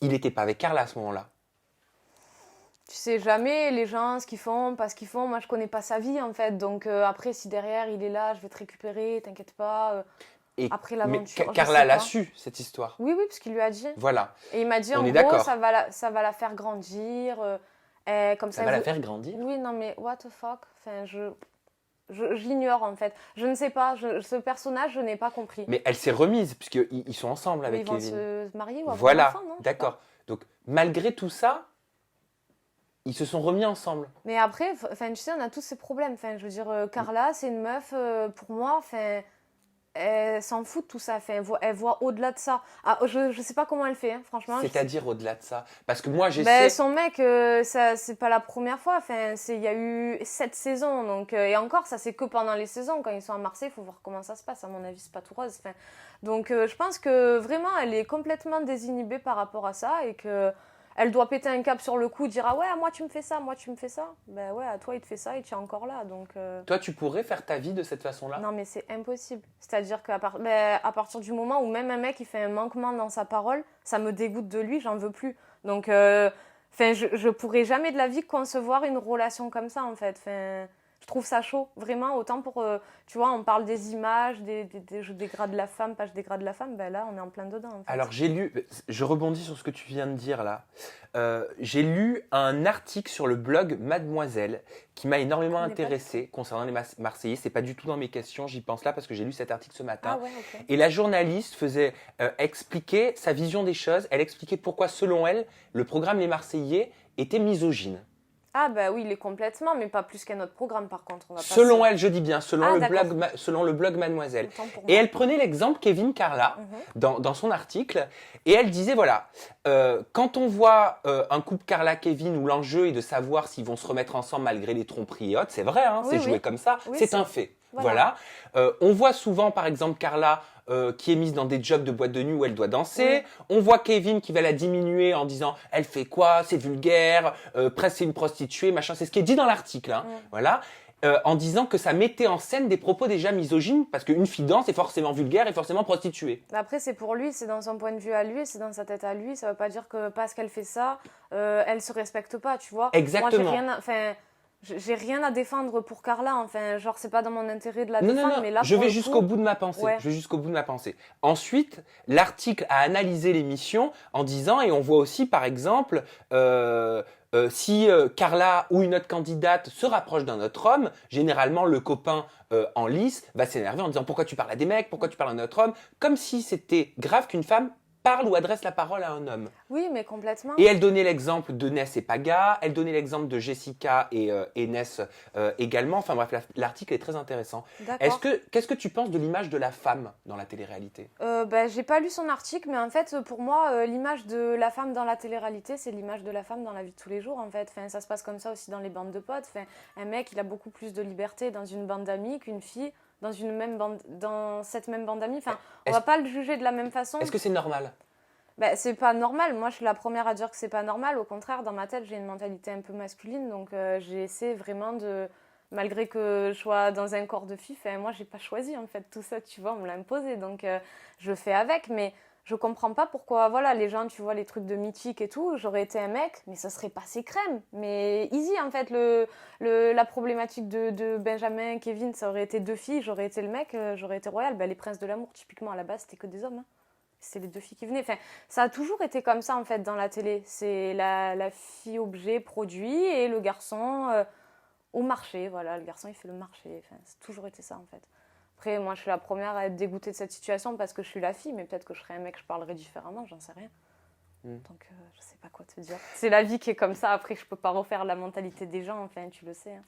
il n'était pas avec Carla à ce moment-là. Tu sais jamais les gens ce qu'ils font, pas ce qu'ils font. Moi, je connais pas sa vie en fait. Donc après, si derrière il est là, je vais te récupérer, t'inquiète pas. Et, Après mais l'aventure, je Carla sais l'a pas. su, cette histoire. Oui, oui, parce qu'il lui a dit. Voilà, Et il m'a dit on en est gros, d'accord. ça va la faire grandir. Comme Ça ça, va la faire grandir. Oui, non mais what the fuck. Enfin, je l'ignore en fait. Je ne sais pas. Ce personnage, je n'ai pas compris. Mais elle s'est remise, puisqu'ils sont ensemble Mais avec ils vont Kevin. se marier ou avoir un Voilà, enfant, non? Je sais pas. d'accord. Donc, malgré tout ça, ils se sont remis ensemble. Mais après, enfin, tu sais, on a tous ces problèmes. Enfin, je veux dire, Carla, c'est une meuf, pour moi, enfin, elle s'en fout de tout ça. Enfin, elle voit au-delà de ça. Ah, je sais pas comment elle fait, hein, franchement. C'est-à-dire au-delà de ça. Parce que moi, Ben, j'essaie... son mec, ça, c'est pas la première fois. Enfin, il y a eu 7 saisons. Donc, et encore, ça, c'est que pendant les saisons. Quand ils sont à Marseille, il faut voir comment ça se passe. À mon avis, c'est pas tout rose. Enfin, donc, je pense que vraiment, elle est complètement désinhibée par rapport à ça et que elle doit péter un câble sur le coup, dire ah ouais, moi tu me fais ça, moi tu me fais ça. Ben ouais, à toi il te fait ça et tu es encore là. Donc, Toi, tu pourrais faire ta vie de cette façon-là? non, mais c'est impossible. C'est-à-dire à partir du moment où même un mec il fait un manquement dans sa parole, ça me dégoûte de lui, j'en veux plus. Donc, je pourrais jamais de la vie concevoir une relation comme ça, en fait. Enfin, je trouve ça chaud, vraiment. Autant pour, tu vois, on parle des images, je dégrade la femme, pas je dégrade la femme. Ben là, on est en plein dedans, en fait. Alors, j'ai lu... Je rebondis sur ce que tu viens de dire, là. J'ai lu un article sur le blog Mademoiselle qui m'a énormément Je connais pas intéressé concernant les Marseillais. C'est pas du tout dans mes questions, j'y pense là parce que j'ai lu cet article ce matin. Ah ouais, ok. Et la journaliste faisait expliquer sa vision des choses. Elle expliquait pourquoi, selon elle, le programme Les Marseillais était misogyne. Ah bah oui, il est complètement, mais pas plus qu'un autre programme, par contre. On va pas Selon elle, je dis bien, selon, Ah, le d'accord. blog, selon le blog Mademoiselle. Autant pour Et moi. elle prenait l'exemple Kevin Carla Mhm. dans son article. Et elle disait, voilà, quand on voit un couple Carla-Kevin où l'enjeu est de savoir s'ils vont se remettre ensemble malgré les tromperies et autres, c'est vrai, hein, Oui, c'est oui. joué comme ça, Oui, c'est c'est- un fait. voilà. On voit souvent, par exemple, Carla qui est mise dans des jobs de boîte de nuit où elle doit danser. Oui. On voit Kevin qui va la diminuer en disant « Elle fait quoi? C'est vulgaire, presque c'est une prostituée, machin. » C'est ce qui est dit dans l'article. Hein. Voilà. En disant que ça mettait en scène des propos déjà misogynes parce qu'une fille danse est forcément vulgaire et forcément prostituée. Après, c'est pour lui, c'est dans son point de vue à lui, c'est dans sa tête à lui. Ça veut pas dire que parce qu'elle fait ça, elle se respecte pas, tu vois. Exactement. Moi, j'ai rien à défendre pour Carla. Enfin, genre, c'est pas dans mon intérêt de la Non, défendre, non, non, mais là, je pour vais le jusqu'au coup, bout de ma pensée. ouais. Je vais jusqu'au bout de ma pensée. Ensuite, l'article a analysé l'émission en disant, et on voit aussi par exemple, si Carla ou une autre candidate se rapproche d'un autre homme, généralement le copain en lice va s'énerver en disant pourquoi tu parles à des mecs, pourquoi tu parles à un autre homme, comme si c'était grave qu'une femme parle ou adresse la parole à un homme. Oui, mais complètement. Et elle donnait l'exemple de Ness et Paga, elle donnait l'exemple de Jessica et Ness également. Enfin bref, l'article est très intéressant. D'accord. Qu'est-ce que tu penses de l'image de la femme dans la télé-réalité? J'ai pas lu son article, mais en fait, pour moi, l'image de la femme dans la télé-réalité, c'est l'image de la femme dans la vie de tous les jours, en fait. Enfin, ça se passe comme ça aussi dans les bandes de potes. Enfin, un mec, il a beaucoup plus de liberté dans une bande d'amis qu'une fille dans cette même bande d'amis. Enfin, on va pas le juger de la même façon. Est-ce que c'est normal? C'est pas normal. Moi, je suis la première à dire que c'est pas normal. Au contraire, dans ma tête, j'ai une mentalité un peu masculine, donc j'ai essayé vraiment de, malgré que je sois dans un corps de fille, moi, j'ai pas choisi en fait tout ça, tu vois, on me l'a imposé, donc je fais avec. Mais je comprends pas pourquoi, voilà, les gens, tu vois, les trucs de mythique et tout, j'aurais été un mec, mais ça serait passé crème. Mais easy, en fait, la problématique de Benjamin, Kevin, ça aurait été 2 filles, j'aurais été le mec, j'aurais été royal. Les princes de l'amour, typiquement, à la base, c'était que des hommes. Hein. C'est les 2 filles qui venaient. Enfin, ça a toujours été comme ça, en fait, dans la télé. C'est la fille objet produit et le garçon au marché. Voilà, le garçon, il fait le marché. Enfin, c'est toujours été ça, en fait. Après, moi, je suis la première à être dégoûtée de cette situation parce que je suis la fille, mais peut-être que je serais un mec, je parlerais différemment, j'en sais rien. Donc, je sais pas quoi te dire. C'est la vie qui est comme ça. Après, je peux pas refaire la mentalité des gens, enfin, tu le sais. Hein.